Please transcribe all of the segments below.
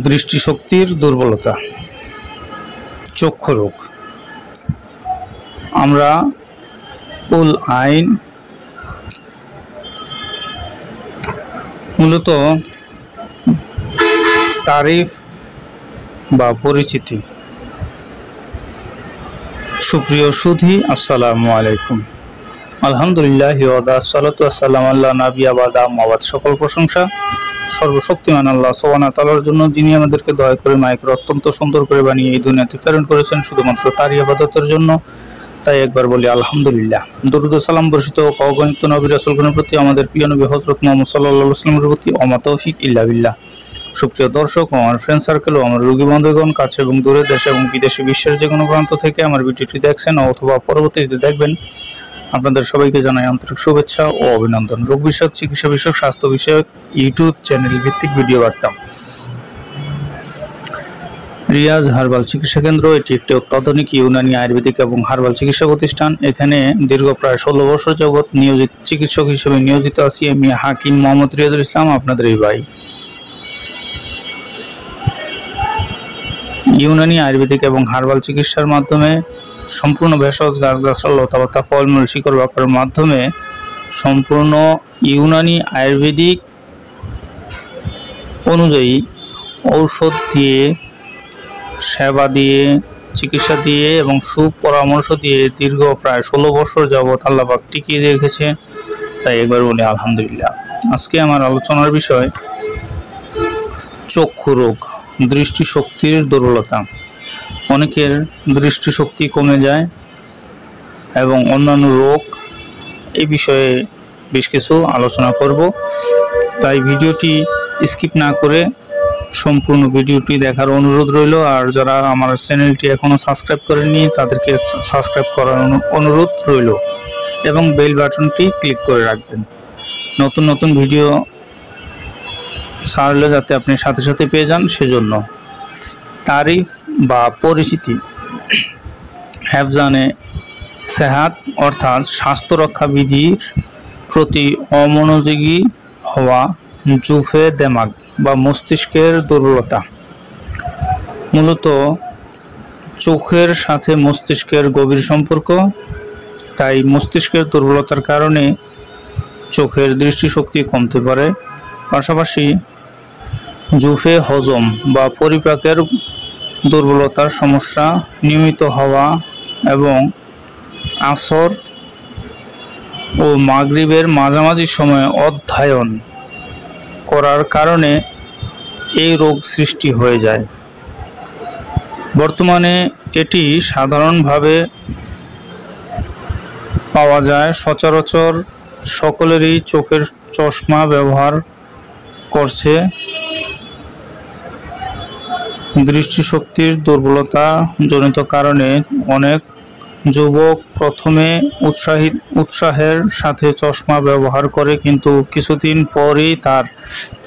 দৃষ্টিশক্তির দুর্বলতা, চক্ষু রোগ। আমরা উল আইন মূলত তারিফ বা পরিচিতি। সুপ্রিয় সুধী, আসসালামু আলাইকুম। আলহামদুলিল্লাহ ওয়া সালাতু ওয়াসসালামু আলা নাবিয়্যা বাদা মাওয়াত। সকল প্রশংসা সর্বশক্তিমান আল্লাহ সুবহানাহু ওয়া তাআলার জন্য, যিনি আমাদেরকে দয়া করে মায়া করে অত্যন্ত সুন্দর করে বানিয়ে এই দুনিয়াতে প্রেরণ করেছেন শুধুমাত্র তারই ইবাদতের জন্য। তাই একবার বলি আলহামদুলিল্লাহ। দরুদ ও সালাম বর্ষিত অগণিত নবী রাসূলগণের প্রতি, আমাদের প্রিয় নবী হযরত মুহাম্মদ সাল্লাল্লাহু আলাইহি ওয়াসাল্লামের প্রতি, ওমা তৌফিক ইল্লা বিল্লাহ। সুপ্রিয় দর্শক, আমার ফ্রেন্ড সার্কেল ও আমার রোগী বন্ধুগণ, কাছে এবং দূরে, দেশে এবং বিদেশে, বিশ্বের যে কোনো প্রান্ত থেকে আমার ভিডিওটি দেখছেন অথবা পরবর্তীতে দেখবেন, আপনাদের সবাইকে জানাই আন্তরিক শুভেচ্ছা ও অভিনন্দন। রোগ বিষয়ক, চিকিৎসা বিষয়ক, স্বাস্থ্য বিষয়ক ইউটিউব চ্যানেল ভিত্তিক ভিডিও বার্তা। রিয়াজ হার্বাল চিকিৎসা কেন্দ্র এটি একটি অত্যাধুনিক ইউনানি আয়ুর্বেদিক এবং হার্বাল চিকিৎসা প্রতিষ্ঠান। এখানে দীর্ঘ প্রায় 16 বছর যাবৎ নিয়োজিত চিকিৎসক হিসেবে নিয়োজিত আছি আমি হাকিম মোহাম্মদ রিয়াজুল ইসলাম, আপনাদের এই ভাই। ইউনানি আয়ুর্বেদিক এবং হার্বাল চিকিৎসার মাধ্যমে সম্পূর্ণ ভেষজ গাছগাছালি, লতাপাতা, ফলমূল, শিকড় বাকড়ের মাধ্যমে সম্পূর্ণ ইউনানি আয়ুর্বেদিক অনুযায়ী ঔষধ দিয়ে, সেবা দিয়ে, চিকিৎসা দিয়ে এবং সুপরামর্শ দিয়ে দীর্ঘ প্রায় 16 বছর যাবৎ আল্লাহ পাক টিকিয়ে রেখেছে। তাই একবার বলি আলহামদুলিল্লাহ। আজকে আমার আলোচনার বিষয় চক্ষু রোগ, দৃষ্টিশক্তির দুর্বলতা। অনেকের দৃষ্টিশক্তি কমে যায় এবং অন্যান্য রোগ, এই বিষয়ে বেশ কিছু আলোচনা করব। তাই ভিডিওটি স্কিপ না করে সম্পূর্ণ ভিডিওটি দেখার অনুরোধ রইল। আর যারা আমার চ্যানেলটি এখনও সাবস্ক্রাইব করেননি তাদেরকে সাবস্ক্রাইব করার অনুরোধ রইল এবং বেল বাটনটি ক্লিক করে রাখবেন। নতুন নতুন ভিডিও ছাড়লে যাতে আপনি সাথে সাথে পেয়ে যান, সেজন্য। তারিফ বা পরিচিতি। হেফজানে সেহাত অর্থাৎ স্বাস্থ্য রক্ষা বিধির প্রতি অমনোযোগী হওয়া, জুফে দেমাগ বা মস্তিষ্কের দুর্বলতা। মূলত চোখের সাথে মস্তিষ্কের গভীর সম্পর্ক। তাই মস্তিষ্কের দুর্বলতার কারণে চোখের দৃষ্টিশক্তি কমতে পারে। পাশাপাশি জুফে হজম বা পরিপাকের দুর্বলতার সমস্যা, নিয়মিত হওয়া এবং আসর ও মাগরিবের মাঝামাঝি সময়ে অধ্যয়ন করার কারণে এই রোগ সৃষ্টি হয়ে যায়। বর্তমানে এটি সাধারণভাবে পাওয়া যায়। সচরাচর সকলেরই চোখের চশমা ব্যবহার করছে। দৃষ্টিশক্তির দুর্বলতা জনিত কারণে অনেক যুবক প্রথমে উৎসাহের সাথে চশমা ব্যবহার করে, কিন্তু কিছুদিন পরই তার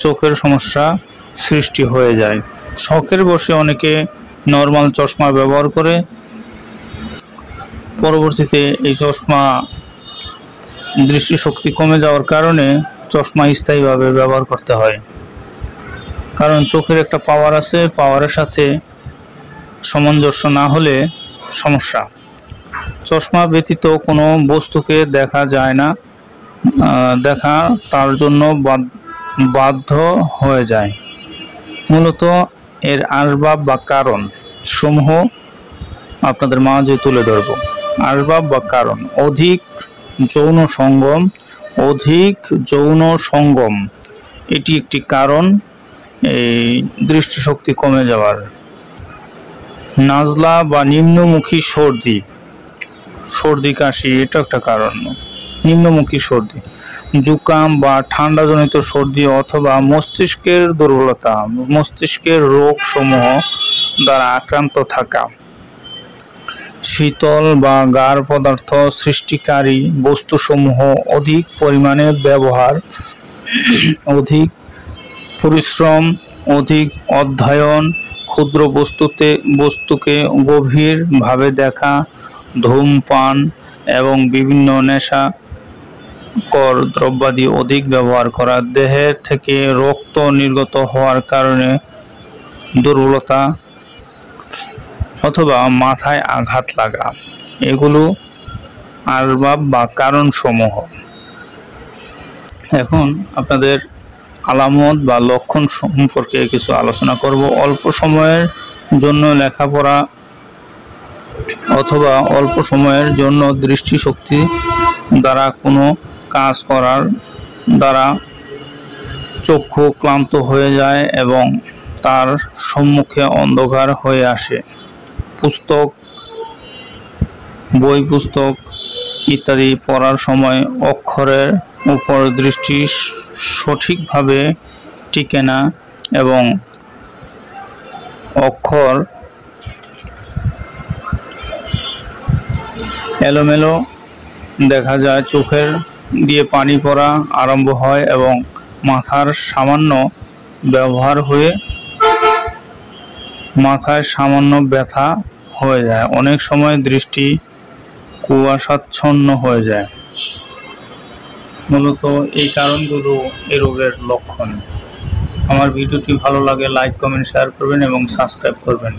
চোখের সমস্যা সৃষ্টি হয়ে যায়। শখের বশে অনেকে নর্মাল চশমা ব্যবহার করে, পরবর্তীতে এই চশমা দৃষ্টিশক্তি কমে যাওয়ার কারণে চশমা স্থায়ীভাবে ব্যবহার করতে হয়। কারণ চোখের একটা পাওয়ার আছে, পাওয়ারের সাথে সামঞ্জস্য না হলে সমস্যা। চশমা ব্যতীত কোনো বস্তুকে দেখা যায় না, দেখা তার জন্য বাধ্য হয়ে যায়। মূলত এর আসবাব বা কারণ সমূহ আপনাদের মাঝে তুলে ধরব। আসবাব বা কারণ: অধিক যৌন সঙ্গম এটি একটি কারণ এই দৃষ্টিশক্তি কমে যাওয়ার। নাজলা বা নিম্নমুখী সর্দি কাশি এটা একটা কারণ। নিম্নমুখী সর্দি, জুকাম বা ঠান্ডাজনিত সর্দি অথবা মস্তিষ্কের দুর্বলতা, মস্তিষ্কের রোগ সমূহ দ্বারা আক্রান্ত থাকা। শীতল বা গাঢ় পদার্থ সৃষ্টিকারী বস্তুসমূহ অধিক পরিমাণে ব্যবহার, অধিক পরিশ্রম, অধিক অধ্যয়ন, ক্ষুদ্র বস্তুকে গভীরভাবে দেখা, ধূমপান এবং বিভিন্ন নেশাকর দ্রব্যাদি অধিক ব্যবহার করা, দেহের থেকে রক্ত নির্গত হওয়ার কারণে দুর্বলতা অথবা মাথায় আঘাত লাগা, এগুলো আসবাব বা কারণসমূহ। এখন আপনাদের আলামত বা লক্ষণ সম্পর্কে কিছু আলোচনা করব। অল্প সময়ের জন্য লেখাপড়া অথবা অল্প সময়ের জন্য দৃষ্টিশক্তি দ্বারা কোনো কাজ করার দ্বারা চক্ষু ক্লান্ত হয়ে যায় এবং তার সম্মুখে অন্ধকার হয়ে আসে। বই পুস্তক ইত্যাদি পড়ার সময় অক্ষরের উপর দৃষ্টি সঠিকভাবে টিকে না এবং অক্ষর এলোমেলো দেখা যায়। চোখের দিয়ে পানি পড়া আরম্ভ হয় এবং মাথার সামান্য ব্যথা হয়ে যায়। অনেক সময় দৃষ্টি কুয়াশাচ্ছন্ন হয়ে যায়। মূলত এই কারণগুলো এই রোগের লক্ষণ। আমার ভিডিওটি ভালো লাগে লাইক, কমেন্ট, শেয়ার করবেন এবং সাবস্ক্রাইব করবেন।